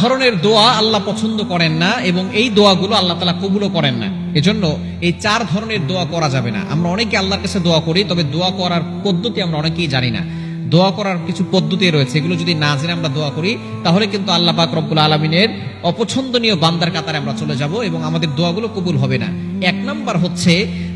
ধরনের দোয়া আল্লাহ পছন্দ করেন না এবং এই দোয়াগুলো আল্লাহ তাআলা কবুলও করেন না। এজন্য এই 4 ধরনের দোয়া করা যাবে না। আমরা অনেকে আল্লাহর কাছে দোয়া করি, তবে দোয়া করার পদ্ধতি আমরা অনেকেই জানি না। দোয়া করার কিছু পদ্ধতি রয়েছে, এগুলো যদি না জেনে আমরা দোয়া করি তাহলে কিন্তু আল্লাহ পাক রব্বুল আলামিনের অপছন্দনীয় বান্দার কাতারে আমরা চলে যাব এবং আমাদের দোয়াগুলো কবুল হবে না। 1 নাম্বার হচ্ছে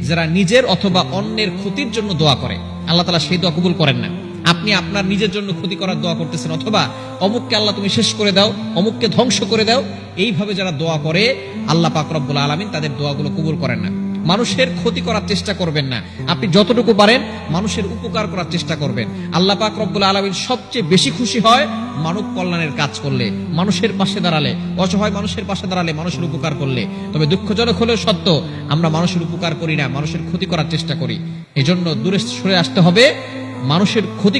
যারা নিজের অথবা অন্যের ক্ষতির জন্য দোয়া করে, আল্লাহ তাআলা সেই দোয়া কবুল করেন না। আপনি আপনার নিজের জন্য ক্ষতি করার দোয়া করতেছেন, অথবা অমুককে আল্লাহ তুমি শেষ করে দাও, অমুককে ধ্বংস করে দাও, এইভাবে যারা দোয়া করে আল্লাহ পাক রব্বুল আলামিন তাদের দোয়াগুলো কবুল করেন না। মানুষের ক্ষতি করার চেষ্টা করবেন না, আপনি যতটুকু পারেন মানুষের উপকার করার চেষ্টা করবেন। আল্লাহ পাক রব্বুল আলামিন সবচেয়ে বেশি খুশি হয় মানব কল্যাণের কাজ করলে, মানুষের পাশে দাঁড়ালে, অসহায় মানুষের পাশে দাঁড়ালে, মানুষের উপকার করলে। তবে দুঃখজনক হলেও সত্য, আমরা মানুষের উপকার করি না, মানুষের ক্ষতি করার চেষ্টা করি। এজন্য দূরে সরে আসতে হবে। মানুষের ক্ষতি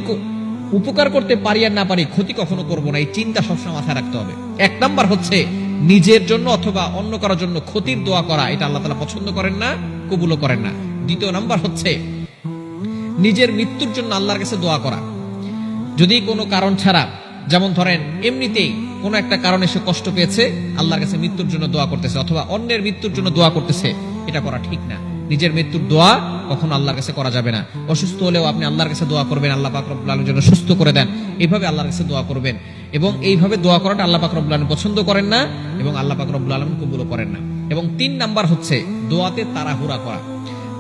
উপকার করতে পারি আর না পারি, ক্ষতি কখনো করবো না, এই চিন্তা সবসময় মাথায় রাখতে হবে। 1 নাম্বার হচ্ছে নিজের জন্য অথবা অন্য কারোর জন্য ক্ষতির দোয়া করা, এটা আল্লাহ তাআলা পছন্দ করেন না, কবুলও করেন না। 2 নাম্বার হচ্ছে নিজের মৃত্যুর জন্য আল্লাহর কাছে দোয়া করা। যদি কোনো কারণ ছাড়া, যেমন ধরেন এমনিতেই কোনো একটা কারণে সে কষ্ট পেয়েছে, আল্লাহর কাছে মৃত্যুর জন্য দোয়া করতেছে অথবা অন্যের মৃত্যুর জন্য দোয়া করতেছে, এটা করা ঠিক না। নিজের মৃত্যুর দোয়া কখনো আল্লাহর কাছে করা যাবে না। অসুস্থ হলেও আপনি আল্লাহর কাছে দোয়া করবেন, আল্লাহ পাক রব্বুল আলামিন যেন সুস্থ করে দেন, এইভাবে আল্লাহর কাছে দোয়া করবেন। এবং এইভাবে দোয়া করাটা আল্লাহ পাক রব্বুল আলামিন পছন্দ করেন না এবং আল্লাহ পাক রব্বুল আলামিন কবুলও করেন না। এবং 3 নাম্বার হচ্ছে দোয়াতে তাড়াহুড়া করা।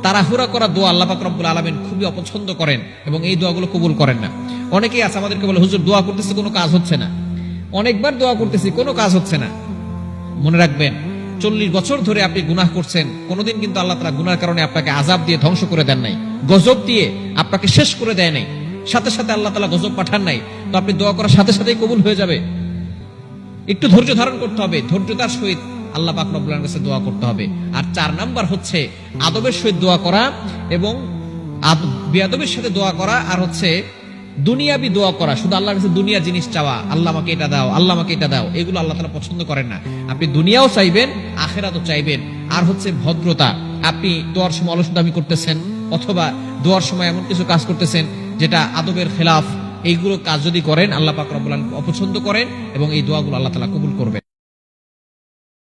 তাড়াহুড়া করা দোয়া আল্লাহ পাক রব্বুল আলামিন খুবই অপছন্দ করেন এবং এই দোয়াগুলো কবুল করেন না। অনেকেই আছে আমাদেরকে বলে, হুজুর দোয়া করতেছে কোনো কাজ হচ্ছে না, অনেকবার দোয়া করতেছি কোনো কাজ হচ্ছে না। মনে রাখবেন, 40 বছর ধরে আপনি গুনাহ করছেন, কোনোদিন কিন্তু আল্লাহ তাআলা গুনার কারণে আপনাকে আযাব দিয়ে ধ্বংস করে দেন নাই, গজব দিয়ে আপনাকে শেষ করে দেয় নাই, সাথে সাথে আল্লাহ তাআলা গজব পাঠান নাই। তো আপনি দোয়া করার সাথে সাথেই কবুল হয়ে যাবে। একটু ধৈর্য ধারণ করতে হবে, ধৈর্যতার সহিত আল্লাহ পাক রব্বুল আলামিনের কাছে দোয়া করতে হবে। আর 4 নাম্বার হচ্ছে আদবের সহিত দোয়া করা এবং বেয়াদবের সাথে দোয়া করা, আর হচ্ছে দুনিয়াবি দোয়া করা, শুধু আল্লাহর কাছে দুনিয়া জিনিস চাওয়া, আল্লাহ আমাকে এটা দাও, আল্লাহ আমাকে এটা দাও, এগুলো আল্লাহ তাআলা পছন্দ করেন না। আপনি দুনিয়াও চাইবেন, আখিরাতও চাইবেন। আর হচ্ছে ভদ্রতা, আপনি দোয়ার সময় অলসতামি করতেছেন অথবা দোয়ার সময় এমন কিছু কাজ করতেছেন যেটা আদবের খেলাফ, এইগুলো কাজ যদি করেন আল্লাহ পাক রব্বুল আলামিন অপছন্দ করেন এবং এই দোয়াগুলো আল্লাহ তাআলা কবুল করবেন।